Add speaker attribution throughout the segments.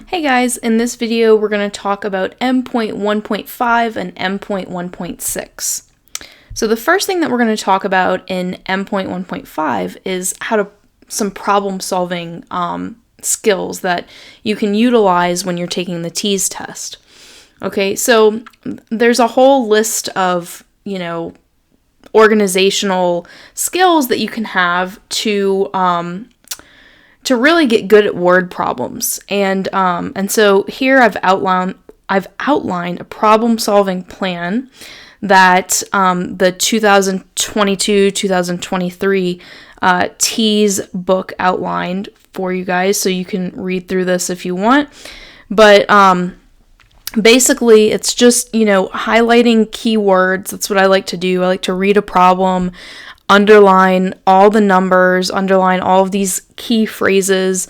Speaker 1: Hey guys, in this video we're going to talk about M.1.5 and M.1.6. So the first thing that we're going to talk about in M.1.5 is some problem solving skills that you can utilize when you're taking the TEAS test. Okay, so there's a whole list of, organizational skills that you can have to really get good at word problems. And so here I've outlined a problem-solving plan that the 2022-2023 TEAS book outlined for you guys, so you can read through this if you want. But basically, it's just, highlighting keywords. That's what I like to do. I like to read a problem, underline all the numbers, underline all of these key phrases,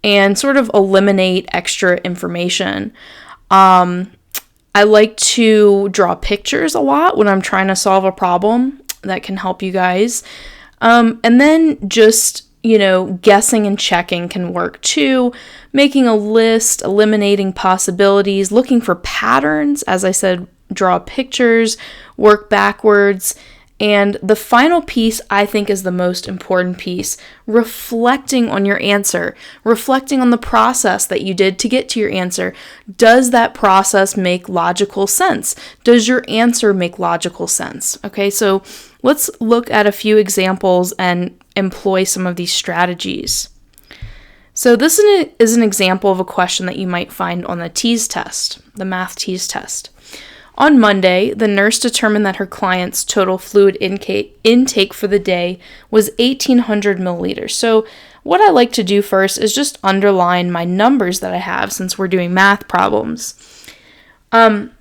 Speaker 1: and sort of eliminate extra information. I like to draw pictures a lot when I'm trying to solve a problem. That can help you guys. And then just, guessing and checking can work too. Making a list, eliminating possibilities, looking for patterns. As I said, draw pictures, work backwards. And the final piece, I think, is the most important piece, reflecting on your answer, reflecting on the process that you did to get to your answer. Does that process make logical sense? Does your answer make logical sense? Okay, so let's look at a few examples and employ some of these strategies. So this is an example of a question that you might find on the TEAS test, the math TEAS test. On Monday, the nurse determined that her client's total fluid intake for the day was 1,800 milliliters. So what I like to do first is just underline my numbers that I have since we're doing math problems. On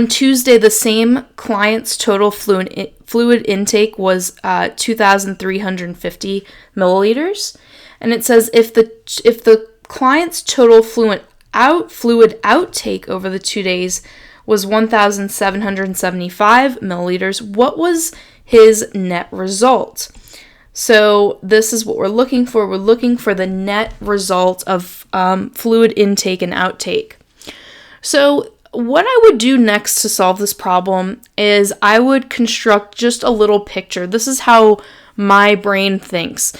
Speaker 1: Tuesday, the same client's total fluid intake was 2,350 milliliters. And it says if the client's total fluid outtake over the 2 days was 1,775 milliliters, what was his net result? So this is what we're looking for. We're looking for the net result of fluid intake and outtake. So what I would do next to solve this problem is I would construct just a little picture. This is how my brain thinks.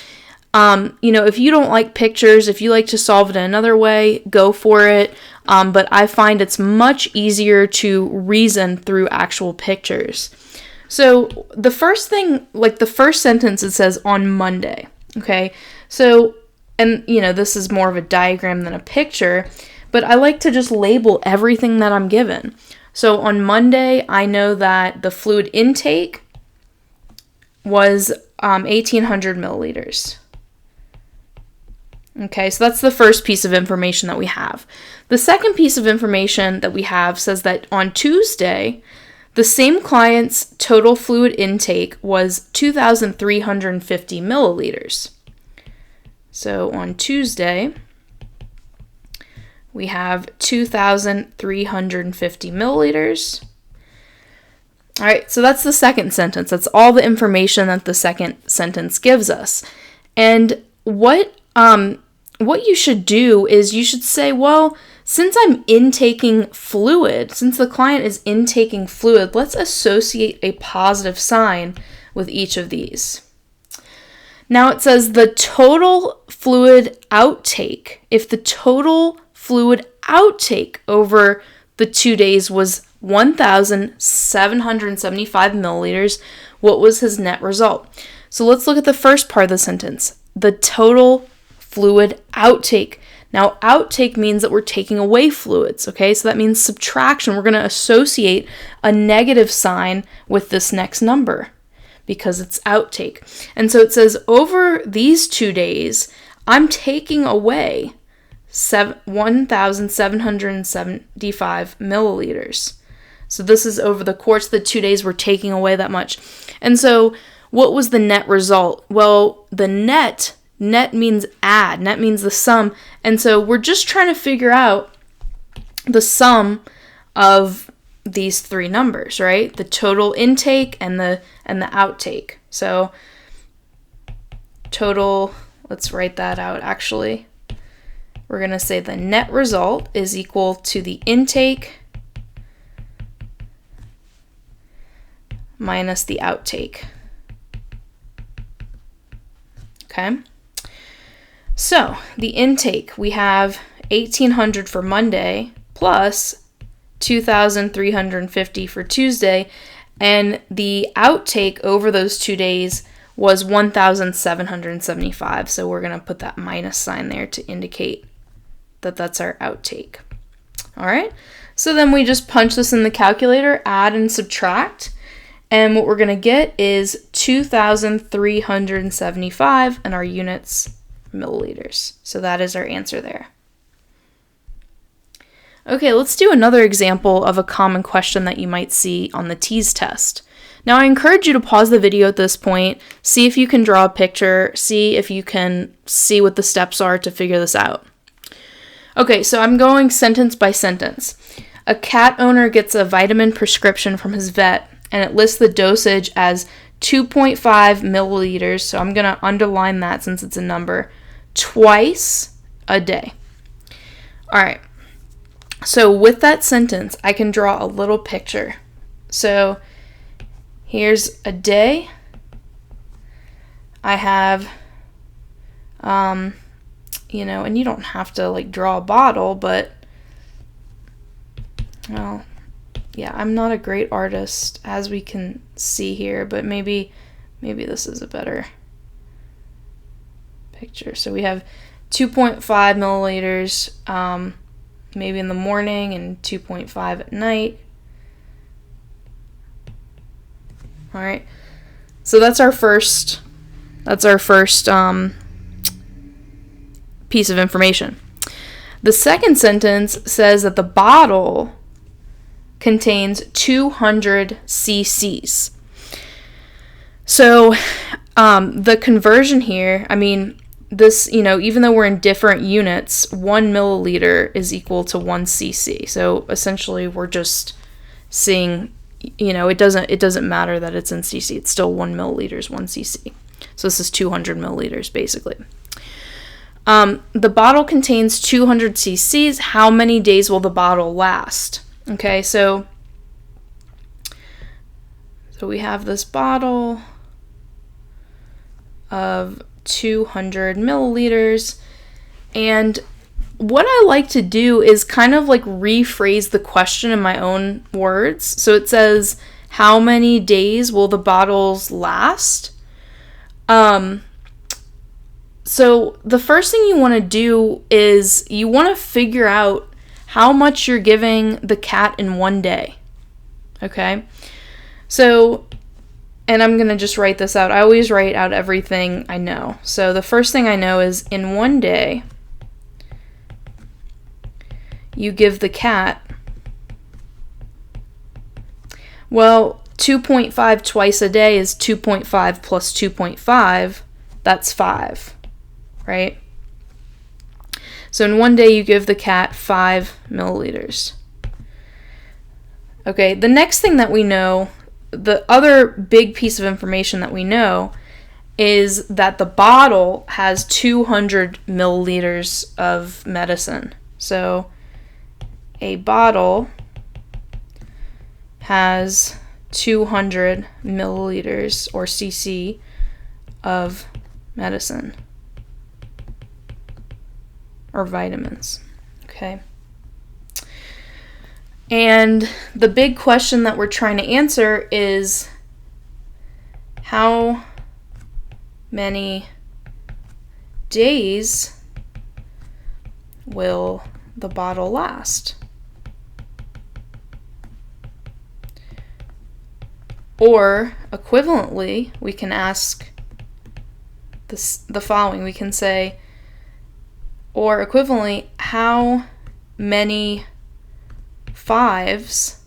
Speaker 1: If you don't like pictures, if you like to solve it another way, go for it. But I find it's much easier to reason through actual pictures. So the first thing, the first sentence, it says on Monday. Okay. So, and this is more of a diagram than a picture, but I like to just label everything that I'm given. So on Monday, I know that the fluid intake was 1,800 milliliters. Okay, so that's the first piece of information that we have. The second piece of information that we have says that on Tuesday, the same client's total fluid intake was 2,350 milliliters. So on Tuesday, we have 2,350 milliliters. All right, so that's the second sentence. That's all the information that the second sentence gives us. And what you should do is you should say, well, since I'm intaking fluid, since the client is intaking fluid, let's associate a positive sign with each of these. Now it says the total fluid outtake. If the total fluid outtake over the 2 days was 1,775 milliliters, what was his net result? So let's look at the first part of the sentence. The total fluid outtake. Now, outtake means that we're taking away fluids, okay? So that means subtraction. We're going to associate a negative sign with this next number because it's outtake. And so it says over these 2 days, I'm taking away 1,775 milliliters. So this is over the course of the 2 days, we're taking away that much. And so what was the net result? Well, the net means add. Net means the sum. And so we're just trying to figure out the sum of these three numbers, right? The total intake and the outtake. So total, let's write that out actually. we're going to say the net result is equal to the intake minus the outtake. Okay, so the intake, we have 1,800 for Monday plus 2,350 for Tuesday, and the outtake over those 2 days was 1,775. So we're going to put that minus sign there to indicate that that's our outtake. All right, so then we just punch this in the calculator, add and subtract, and what we're going to get is 2,375, and our units milliliters. So that is our answer there. Okay, let's do another example of a common question that you might see on the TEAS test. Now, I encourage you to pause the video at this point, see if you can draw a picture, see if you can see what the steps are to figure this out. Okay, so I'm going sentence by sentence. A cat owner gets a vitamin prescription from his vet, and it lists the dosage as 2.5 milliliters, so I'm going to underline that since it's a number, twice a day. All right, so with that sentence, I can draw a little picture. So here's a day. I have, and you don't have to like draw a bottle, but, well, yeah, I'm not a great artist, as we can see here, but maybe this is a better picture. So we have 2.5 milliliters, maybe in the morning, and 2.5 at night. All right, so that's our first piece of information. The second sentence says that the bottle contains 200 cc's. So the conversion here, I mean, this, even though we're in different units, 1 milliliter is equal to 1 cc. So essentially we're just seeing, it doesn't matter that it's in cc. It's still 1 milliliter is 1 cc. So this is 200 milliliters basically. The bottle contains 200 cc's. How many days will the bottle last? Okay, so we have this bottle of 200 milliliters, and what I like to do is kind of like rephrase the question in my own words. So it says, how many days will the bottles last? So the first thing you want to do is you want to figure out how much you're giving the cat in one day. Okay? So, and I'm going to just write this out. I always write out everything I know. So the first thing I know is in one day, you give the cat, well, 2.5 twice a day is 2.5 plus 2.5, that's 5, right? So in one day, you give the cat 5 milliliters. Okay, the next thing that we know, the other big piece of information that we know is that the bottle has 200 milliliters of medicine. So a bottle has 200 milliliters or cc of medicine or vitamins. Okay. And the big question that we're trying to answer is how many days will the bottle last? Or equivalently, we can ask the following. We can say, or equivalently, how many 5s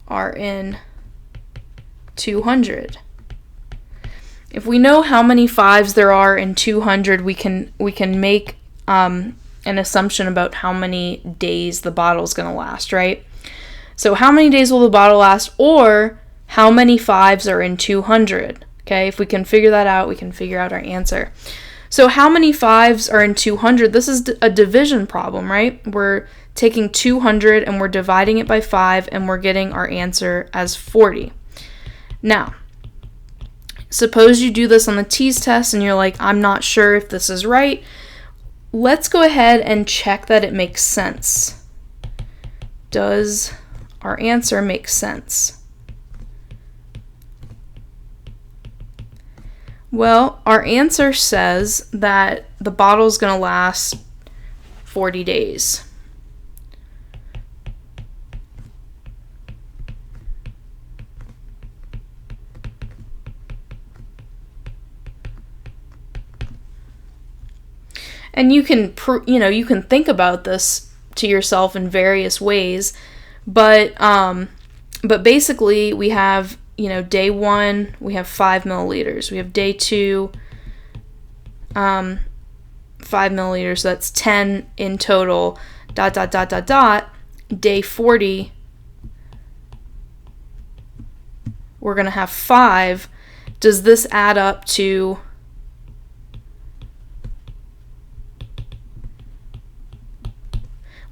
Speaker 1: are in 200? If we know how many 5s there are in 200, we can make an assumption about how many days the bottle is going to last, right? So how many days will the bottle last, or how many 5s are in 200? Okay, if we can figure that out, we can figure out our answer. So how many 5s are in 200? This is a division problem, right? We're taking 200 and we're dividing it by 5 and we're getting our answer as 40. Now, suppose you do this on the tease test and you're like, I'm not sure if this is right. Let's go ahead and check that it makes sense. Does our answer make sense? Well, our answer says that the bottle is going to last 40 days. And you can think about this to yourself in various ways, but basically we have, day 1, we have 5 milliliters. We have day 2, 5 milliliters. So that's 10 in total. ... Day 40, we're going to have 5. Does this add up to...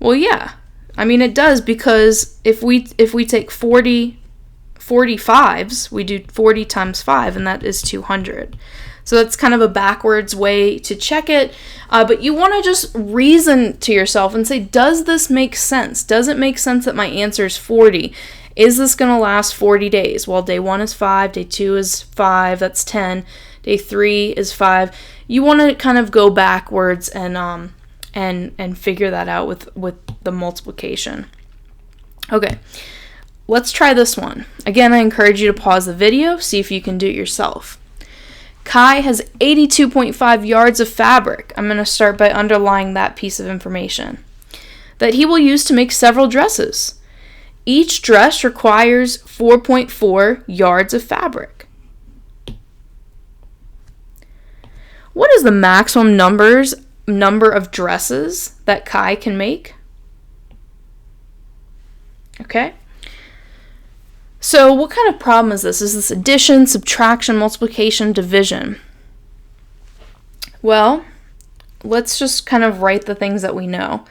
Speaker 1: Well, yeah. I mean, it does, because if we take 40 5s, we do 40 times 5, and that is 200. So that's kind of a backwards way to check it. But you want to just reason to yourself and say, does this make sense? Does it make sense that my answer is 40? Is this going to last 40 days? Well, day 1 is 5, day 2 is 5, that's 10. Day 3 is 5. You want to kind of go backwards and figure that out with the multiplication. Okay, let's try this one. Again, I encourage you to pause the video, see if you can do it yourself. Kai has 82.5 yards of fabric. I'm going to start by underlining that piece of information. That he will use to make several dresses. Each dress requires 4.4 yards of fabric. What is the maximum number of dresses that Kai can make? Okay. So what kind of problem is this? Is this addition, subtraction, multiplication, division? Well, let's just kind of write the things that we know.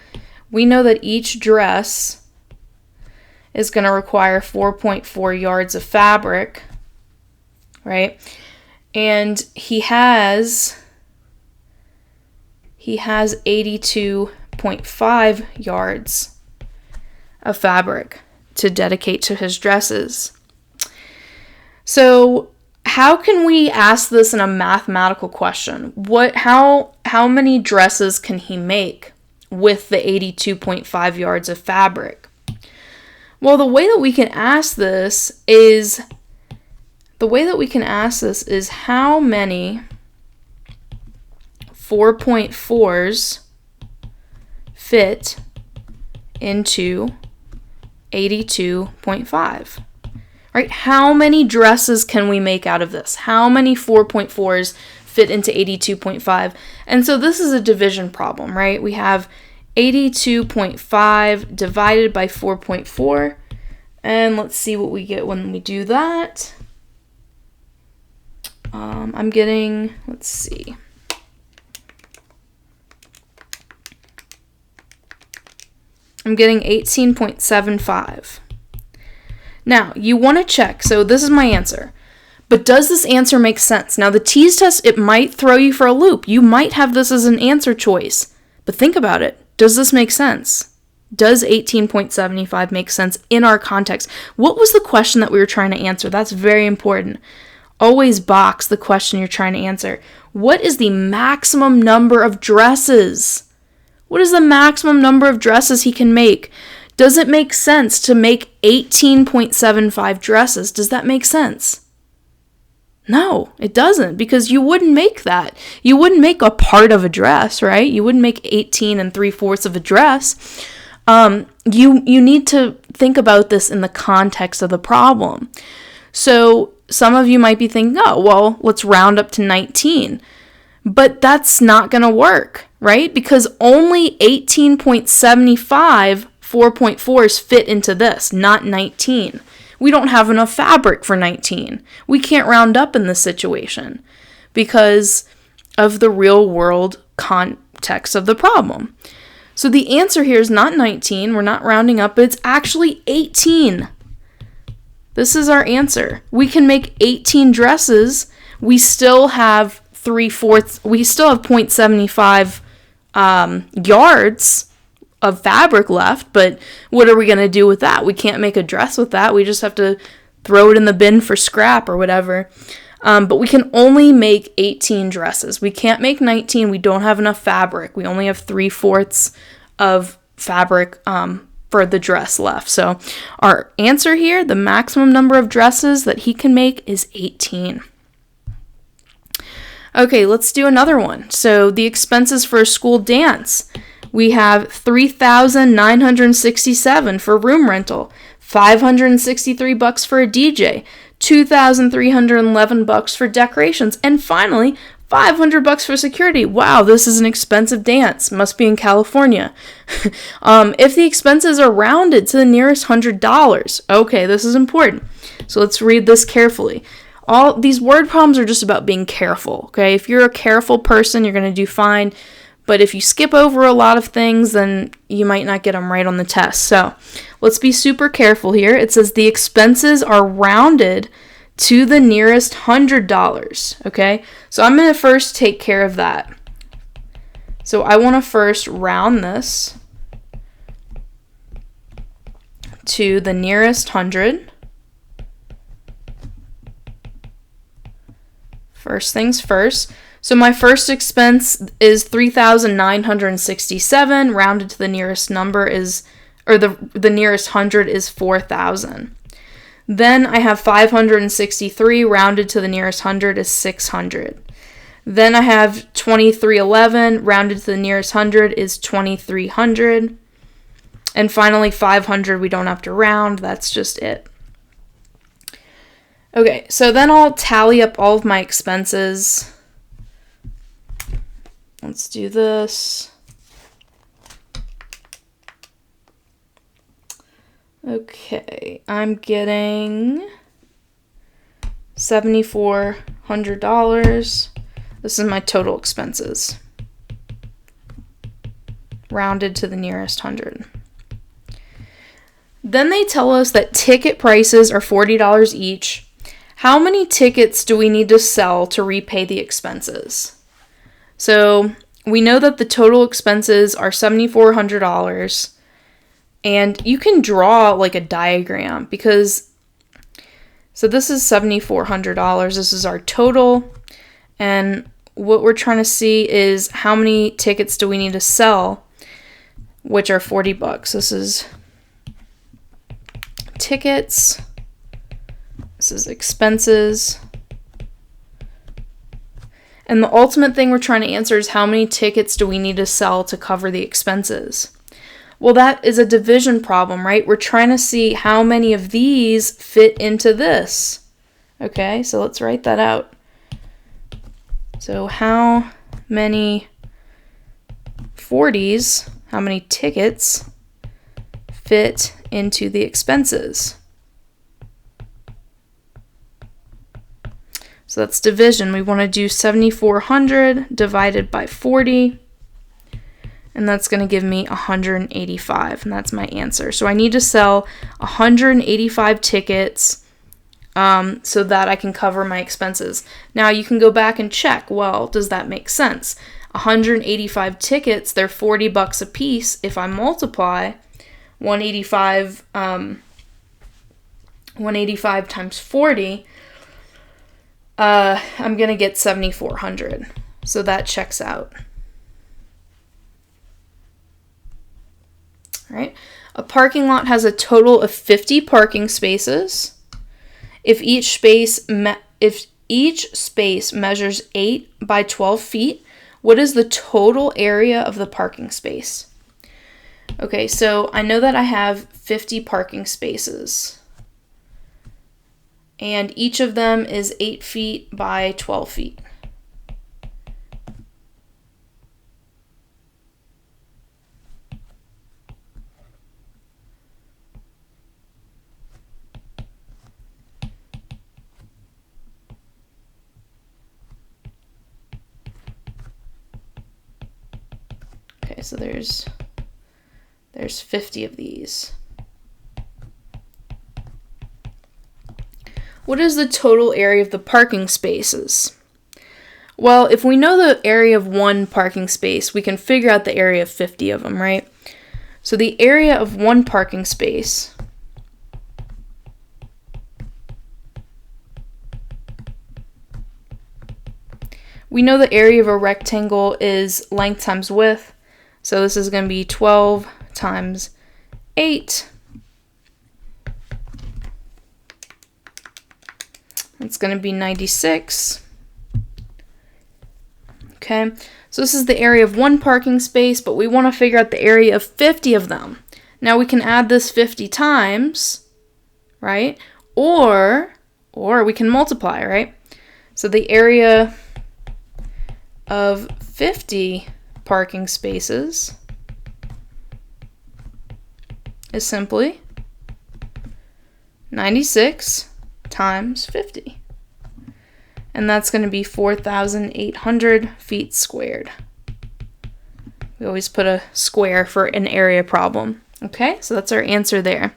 Speaker 1: We know that each dress is going to require 4.4 yards of fabric, right? And he has 82.5 yards of fabric to dedicate to his dresses. So how can we ask this in a mathematical question? How many dresses can he make with the 82.5 yards of fabric? Well, the way that we can ask this is how many 4.4s fit into 82.5. Right? How many dresses can we make out of this? How many 4.4s fit into 82.5? And so this is a division problem, right? We have 82.5 divided by 4.4. And let's see what we get when we do that. I'm getting 18.75. Now, you want to check. So this is my answer. But does this answer make sense? Now, the tease test, it might throw you for a loop. You might have this as an answer choice. But think about it. Does this make sense? Does 18.75 make sense in our context? What was the question that we were trying to answer? That's very important. Always box the question you're trying to answer. What is the maximum number of dresses? What is the maximum number of dresses he can make? Does it make sense to make 18.75 dresses? Does that make sense? No, it doesn't, because you wouldn't make that. You wouldn't make a part of a dress, right? You wouldn't make 18 3/4 of a dress. You need to think about this in the context of the problem. So some of you might be thinking, oh, well, let's round up to 19. But that's not going to work, right? Because only 18.75 4.4s fit into this, not 19. We don't have enough fabric for 19. We can't round up in this situation because of the real world context of the problem. So the answer here is not 19. We're not rounding up, but it's actually 18. This is our answer. We can make 18 dresses. We still have 3/4. We still have 0.75 yards of fabric left, but what are we going to do with that? We can't make a dress with that. We just have to throw it in the bin for scrap or whatever. But we can only make 18 dresses. We can't make 19. We don't have enough fabric. We only have 3/4 of fabric for the dress left. So our answer here, the maximum number of dresses that he can make is 18. Okay, let's do another one. So the expenses for a school dance. We have $3,967 for room rental, $563 for a DJ, $2,311 for decorations, and finally, $500 for security. Wow, this is an expensive dance. Must be in California. If the expenses are rounded to the nearest $100, okay, this is important. So let's read this carefully. All these word problems are just about being careful, okay? If you're a careful person, you're going to do fine. But if you skip over a lot of things, then you might not get them right on the test. So let's be super careful here. It says the expenses are rounded to the nearest $100, okay? So I'm going to first take care of that. So I want to first round this to the nearest 100. First things first. So my first expense is $3,967. Rounded to the nearest number is, or the nearest 100 is 4,000. Then I have 563. Rounded to the nearest 100 is 600. Then I have 2311. Rounded to the nearest 100 is 2300. And finally 500. We don't have to round. That's just it. Okay, so then I'll tally up all of my expenses. Let's do this. Okay, I'm getting $7,400. This is my total expenses, rounded to the nearest 100. Then they tell us that ticket prices are $40 each. How many tickets do we need to sell to repay the expenses? So we know that the total expenses are $7,400, and you can draw like a diagram because, so this is $7,400. This is our total, and what we're trying to see is how many tickets do we need to sell, which are $40. This is tickets. This is expenses. And the ultimate thing we're trying to answer is how many tickets do we need to sell to cover the expenses? Well, that is a division problem, right? We're trying to see how many of these fit into this. Okay, so let's write that out. So how many 40s, how many tickets fit into the expenses? So that's division. We want to do 7,400 divided by 40. And that's going to give me 185. And that's my answer. So I need to sell 185 tickets so that I can cover my expenses. Now you can go back and check, well, does that make sense? 185 tickets, they're $40 a piece. If I multiply 185 times 40, I'm going to get 7,400. So that checks out. All right. A parking lot has a total of 50 parking spaces. If each space measures 8 by 12 feet, what is the total area of the parking space? Okay, so I know that I have 50 parking spaces. And each of them is 8 feet by 12 feet. Okay, so there's 50 of these. What is the total area of the parking spaces? Well, if we know the area of one parking space, we can figure out the area of 50 of them, right? So the area of one parking space we know the area of a rectangle is length times width. So this is going to be 12 times 8. It's going to be 96. Okay, so this is the area of one parking space, but we want to figure out the area of 50 of them. Now we can add this 50 times, right? Or we can multiply, right? So the area of 50 parking spaces is simply 96 times 50. And that's going to be 4,800 feet squared. We always put a square for an area problem. Okay, so that's our answer there.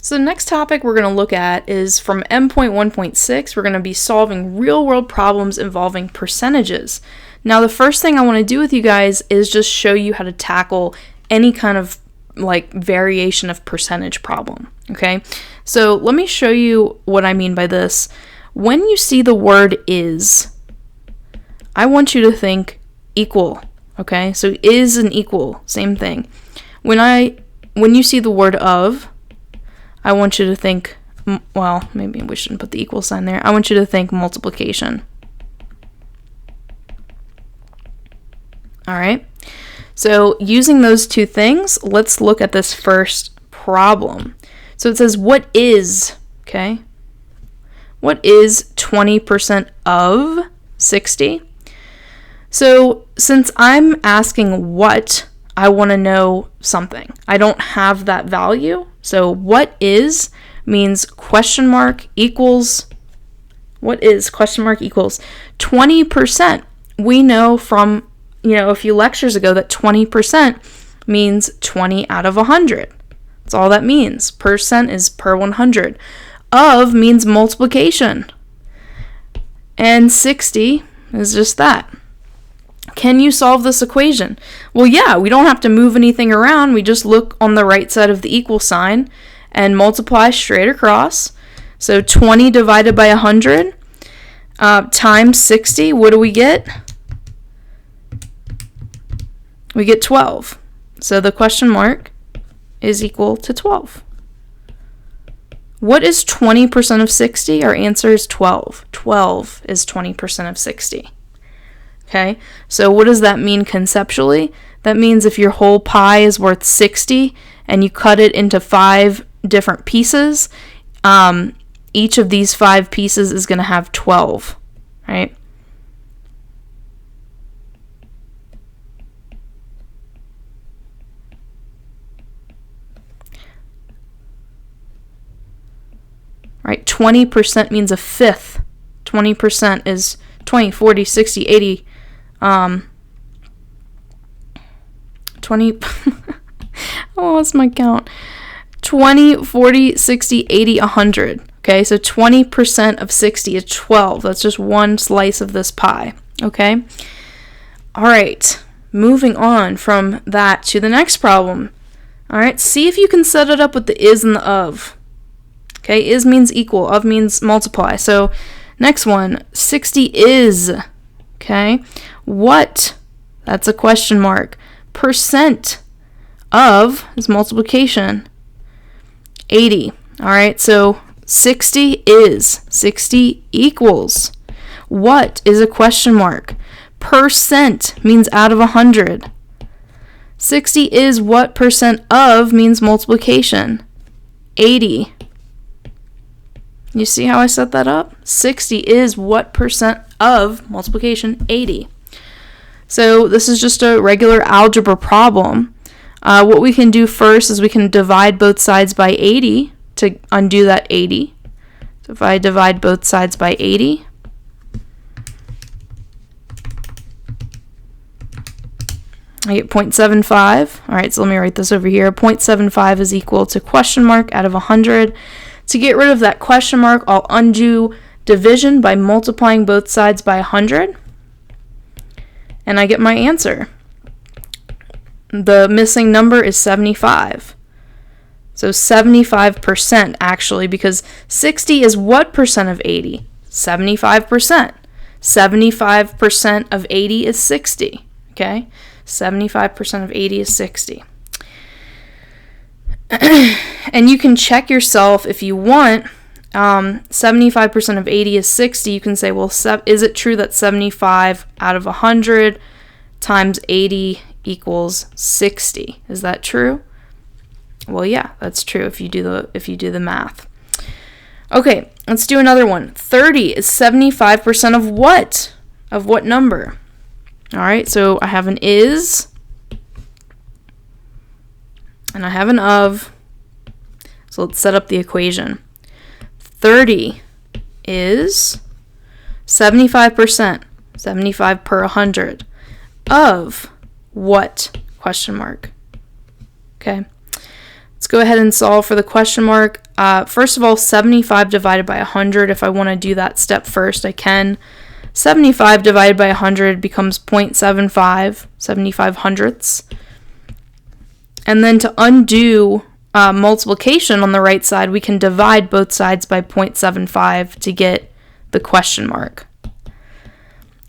Speaker 1: So the next topic we're going to look at is from M.1.6. We're going to be solving real-world problems involving percentages. Now, the first thing I want to do with you guys is just show you how to tackle any kind of like variation of percentage problem. Okay, so let me show you what I mean by this. When you see the word is, I want you to think equal, okay? So is and equal, same thing. When you see the word of, I want you to think, well, maybe we shouldn't put the equal sign there. I want you to think multiplication. All right? So using those two things, let's look at this first problem. So it says, what is, okay? What is 20% of 60? So since I'm asking what, I want to know something. I don't have that value. So what is means question mark equals, what is question mark equals 20%. We know from, a few lectures ago that 20% means 20 out of 100. That's all that means. Percent is per 100. Of means multiplication. And 60 is just that. Can you solve this equation? Well, yeah, we don't have to move anything around. We just look on the right side of the equal sign and multiply straight across. So 20 divided by 100 times 60, what do we get? We get 12. So the question mark is equal to 12. What is 20% of 60? Our answer is 12. 12 is 20% of 60. Okay, so what does that mean conceptually? That means if your whole pie is worth 60 and you cut it into 5 different pieces, each of these 5 pieces is going to have 12, right? Right, 20% means a fifth. 20% is 20, 40, 60, 80, 20, oh, what's my count? 20, 40, 60, 80, 100. Okay, so 20% of 60 is 12. That's just one slice of this pie. Okay? All right, moving on from that to the next problem. All right, see if you can set it up with the is and the of. Okay, is means equal, of means multiply. So next one, 60 is, okay, what? That's a question mark. Percent of is multiplication. 80, all right, so 60 is, 60 equals. What is a question mark? Percent means out of 100. 60 is what percent of means multiplication. 80. You see how I set that up? 60 is what percent of multiplication? 80. So this is just a regular algebra problem. What we can do first is we can divide both sides by 80 to undo that 80. So if I divide both sides by 80, I get 0.75. All right, so let me write this over here. 0.75 is equal to question mark out of 100. To get rid of that question mark, I'll undo division by multiplying both sides by 100. And I get my answer. The missing number is 75. So 75% actually, because 60 is what percent of 80? 75%. 75% of 80 is 60. Okay? 75% of 80 is 60. And you can check yourself if you want. 75% of 80 is 60. You can say, well, is it true that 75 out of 100 times 80 equals 60? Is that true? Well, yeah, that's true if you do the math. Okay, let's do another one. 30 is 75% of what? Of what number? All right, so I have an is, and I have an of. So let's set up the equation. 30 is 75%, 75 per 100, of what? Question mark. Okay, let's go ahead and solve for the question mark. First of all, 75 divided by 100, if I want to do that step first, I can. 75 divided by 100 becomes 0.75, 75 hundredths. And then to undo multiplication on the right side, we can divide both sides by 0.75 to get the question mark.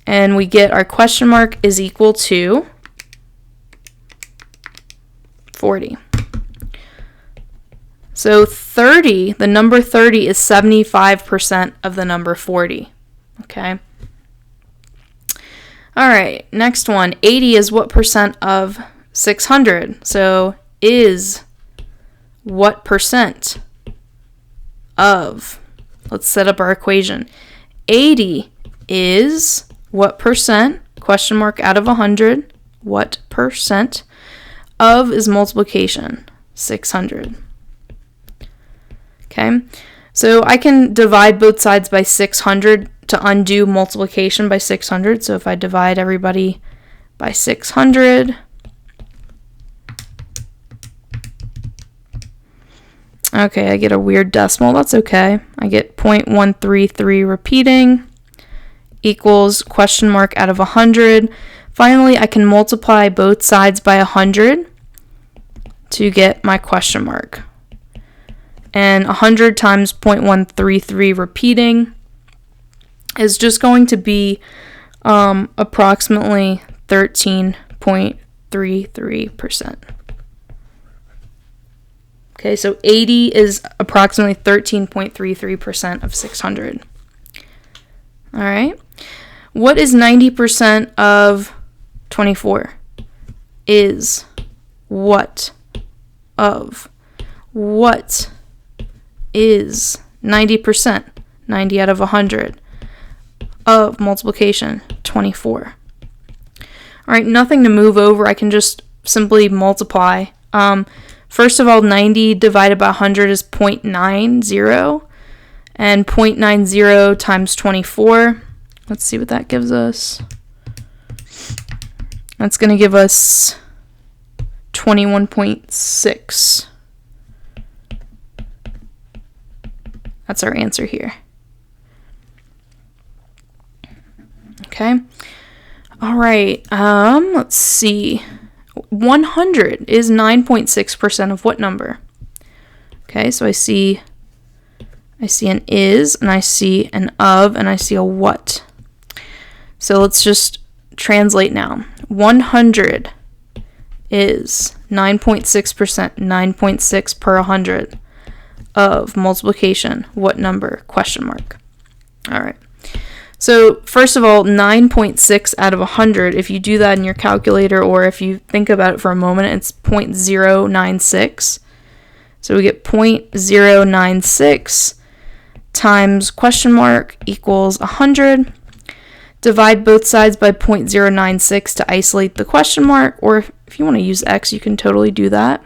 Speaker 1: And we get our question mark is equal to 40. So 30, the number 30 is 75% of the number 40. Okay? All right, next one. 80 is what percent of 600? So is what percent of, let's set up our equation. 80 is what percent, question mark out of 100, what percent of is multiplication, 600. Okay, so I can divide both sides by 600 to undo multiplication by 600. So if I divide everybody by 600, okay, I get a weird decimal. That's okay. I get 0.133 repeating equals question mark out of 100. Finally, I can multiply both sides by 100 to get my question mark. And 100 times 0.133 repeating is just going to be approximately 13.33%. Okay, so 80 is approximately 13.33% of 600. All right. What is 90% of 24? Is what of what is 90%? 90 out of 100 of multiplication, 24. All right, nothing to move over. I can just simply multiply. First of all, 90 divided by 100 is 0.90, and 0.90 times 24. Let's see what that gives us. That's going to give us 21.6. That's our answer here. Okay. All right. Let's see. 100 is 9.6% of what number? Okay, so I see an is, and I see an of, and I see a what. So let's just translate now. 100 is 9.6%, 9.6 per 100 of multiplication. What number? Question mark. All right. So first of all, 9.6 out of 100, if you do that in your calculator, or if you think about it for a moment, it's 0.096. So we get 0.096 times question mark equals 100. Divide both sides by 0.096 to isolate the question mark, or if you want to use x, you can totally do that.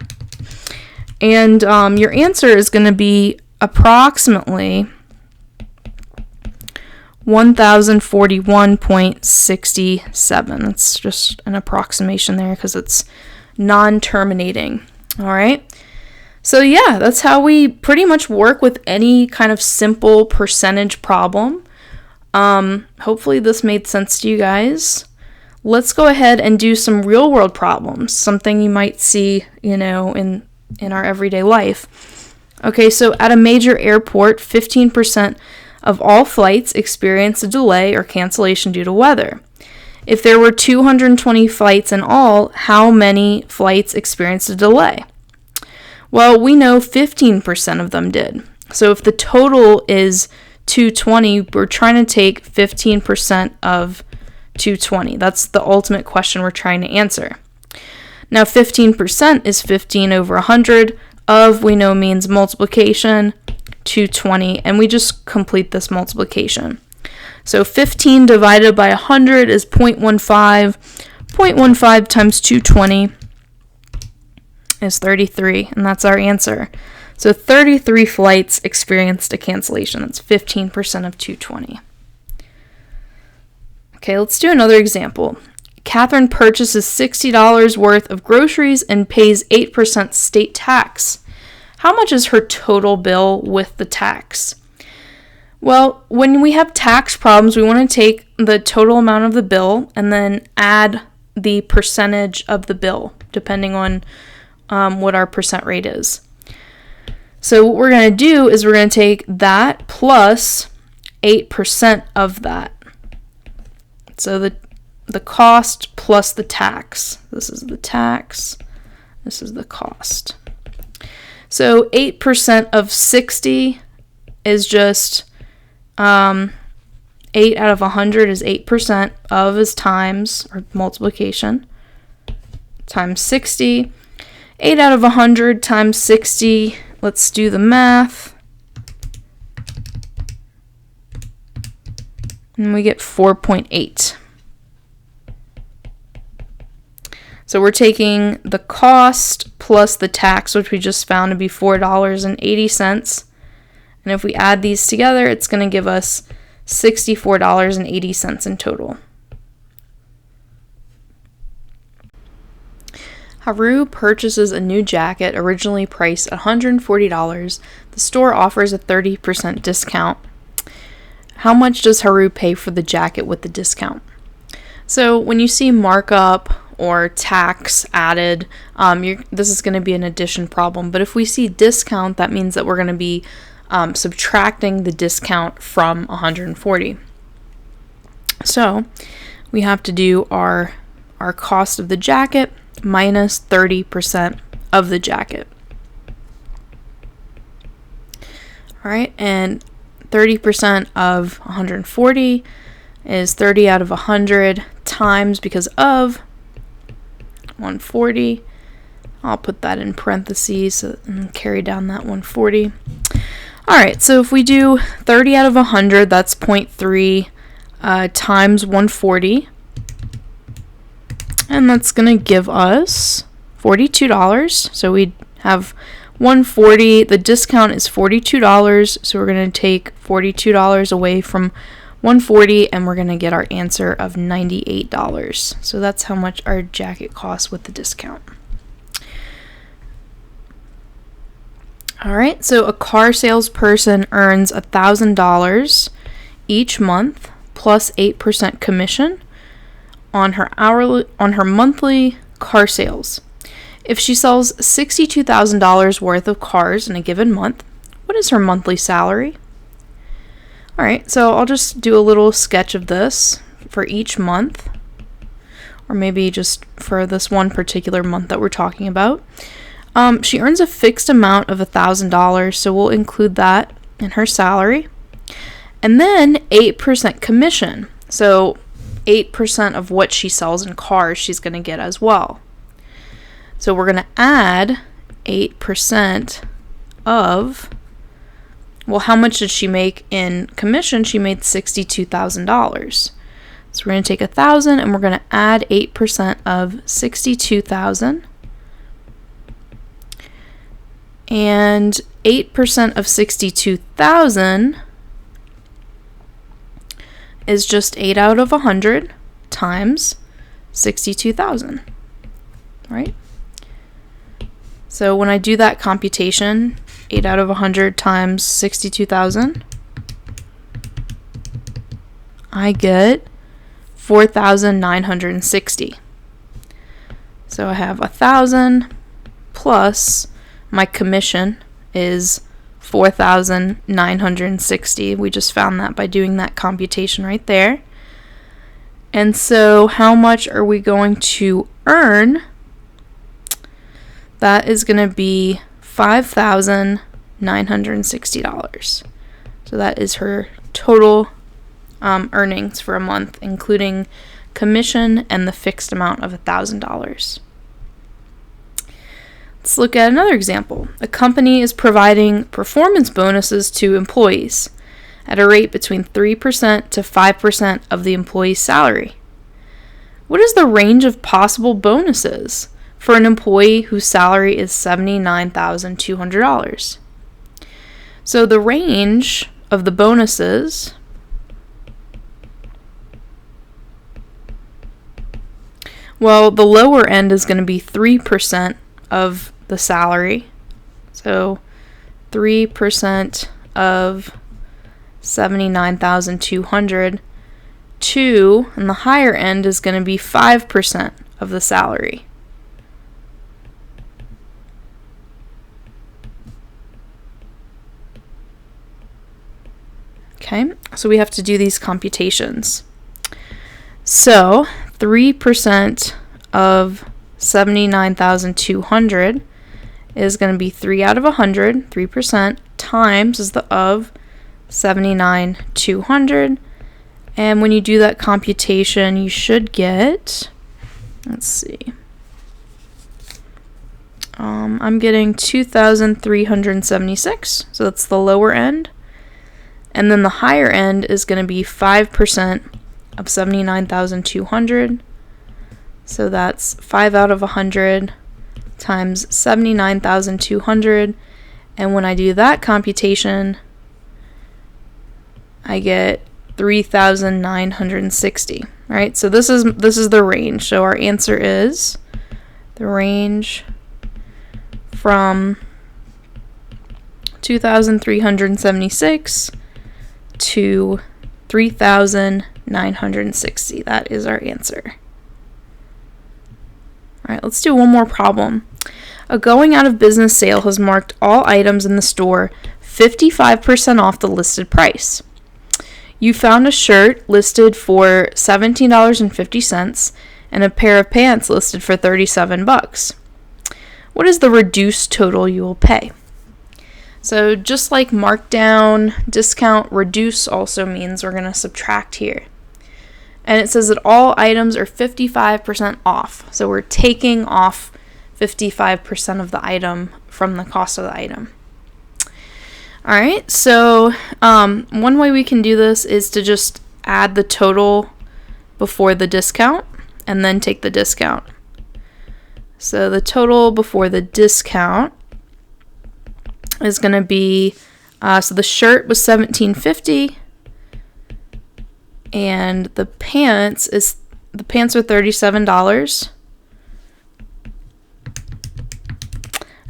Speaker 1: And your answer is going to be approximately 1041.67. That's just an approximation there because it's non-terminating. All right. So yeah, that's how we pretty much work with any kind of simple percentage problem. Hopefully this made sense to you guys. Let's go ahead and do some real world problems, something you might see, in our everyday life. Okay, so at a major airport, 15% of all flights experience a delay or cancellation due to weather. If there were 220 flights in all, how many flights experienced a delay? Well, we know 15% of them did. So if the total is 220, we're trying to take 15% of 220. That's the ultimate question we're trying to answer. Now, 15% is 15 over 100. Of, we know, means multiplication, 220, and we just complete this multiplication. So 15 divided by 100 is 0.15. 0.15 times 220 is 33, and that's our answer. So 33 flights experienced a cancellation. That's 15% of 220. Okay, let's do another example. Catherine purchases $60 worth of groceries and pays 8% state tax. How much is her total bill with the tax? Well, when we have tax problems, we want to take the total amount of the bill and then add the percentage of the bill, depending on what our percent rate is. So what we're going to do is we're going to take that plus 8% of that. So the cost plus the tax. This is the tax. This is the cost. So 8% of 60 is just 8 out of 100 is 8%. Of is times, or multiplication, times 60. 8 out of 100 times 60. Let's do the math. And we get 4.8. So we're taking the cost plus the tax, which we just found to be $4.80. And if we add these together, it's going to give us $64.80 in total. Haru purchases a new jacket originally priced at $140. The store offers a 30% discount. How much does Haru pay for the jacket with the discount? So when you see markup or tax added, this is going to be an addition problem. But if we see discount, that means that we're going to be subtracting the discount from 140. So we have to do our cost of the jacket minus 30% of the jacket. All right, and 30% of 140 is 30 out of 100 times, because of 140. I'll put that in parentheses and carry down that 140. All right, so if we do 30 out of 100, that's 0.3 times 140. And that's going to give us $42. So we have 140. The discount is $42. So we're going to take $42 away from 140, and we're going to get our answer of $98. So that's how much our jacket costs with the discount. All right, so a car salesperson earns $1,000 each month plus 8% commission on her monthly car sales. If she sells $62,000 worth of cars in a given month, what is her monthly salary? All right, so I'll just do a little sketch of this for each month, or maybe just for this one particular month that we're talking about. She earns a fixed amount of $1,000, so we'll include that in her salary. And then 8% commission. So 8% of what she sells in cars she's going to get as well. So we're going to add 8% of, well, how much did she make in commission? She made $62,000. So we're going to take 1,000 and we're going to add 8% of 62,000. And 8% of 62,000 is just 8 out of 100 times 62,000, right? So when I do that computation, 8 out of 100 times 62,000, I get 4,960. So I have 1,000 plus my commission is 4,960. We just found that by doing that computation right there. And so how much are we going to earn? That is going to be $5,960. So that is her total earnings for a month, including commission and the fixed amount of $1,000. Let's look at another example. A company is providing performance bonuses to employees at a rate between 3% to 5% of the employee's salary. What is the range of possible bonuses for an employee whose salary is $79,200? So the range of the bonuses well, the lower end is going to be 3% of the salary. So 3% of 79,200 and the higher end is going to be 5% of the salary. Okay, so we have to do these computations. So 3% of 79,200 is going to be 3 out of 100, 3% times is the of 79,200. And when you do that computation, you should get, let's see, I'm getting 2,376, so that's the lower end. And then the higher end is going to be 5% of 79,200. So that's 5 out of 100 times 79,200. And when I do that computation, I get 3,960, right? So this is the range. So our answer is the range from 2,376 to 3,960. That is our answer. All right, let's do one more problem. A going out of business sale has marked all items in the store 55% off the listed price. You found a shirt listed for $17.50 and a pair of pants listed for $37. What is the reduced total you will pay? So just like markdown, discount, reduce also means we're going to subtract here. And it says that all items are 55% off. So we're taking off 55% of the item from the cost of the item. All right, so one way we can do this is to just add the total before the discount and then take the discount. So the total before the discount is going to be, so the shirt was $17.50 and the pants are $37.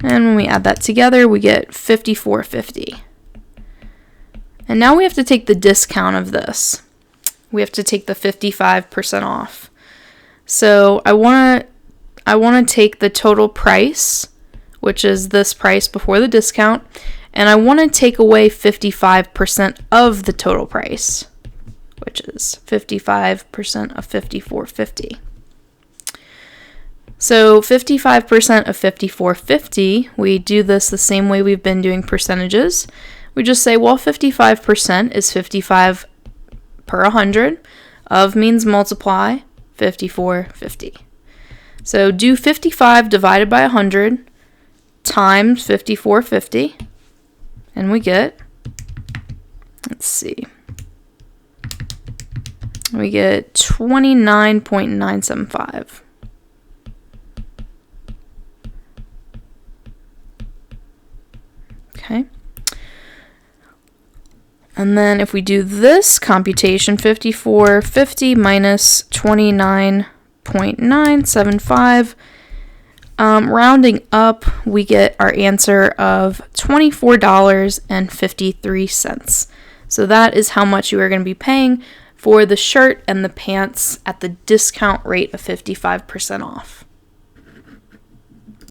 Speaker 1: And when we add that together, we get $54.50. And now we have to take the discount of this. We have to take the 55% off. So I want to take the total price, which is this price before the discount, and I want to take away 55% of the total price, which is 55% of $54.50. So 55% of $54.50, we do this the same way we've been doing percentages. We just say, well, 55% is 55 per 100. Of means multiply, 54.50. So do 55 divided by 100 times 54.50, and we get, let's see, we get 29.975. Okay. And then if we do this computation, $54.50 minus 29.975, rounding up, we get our answer of $24.53. So that is how much you are going to be paying for the shirt and the pants at the discount rate of 55% off.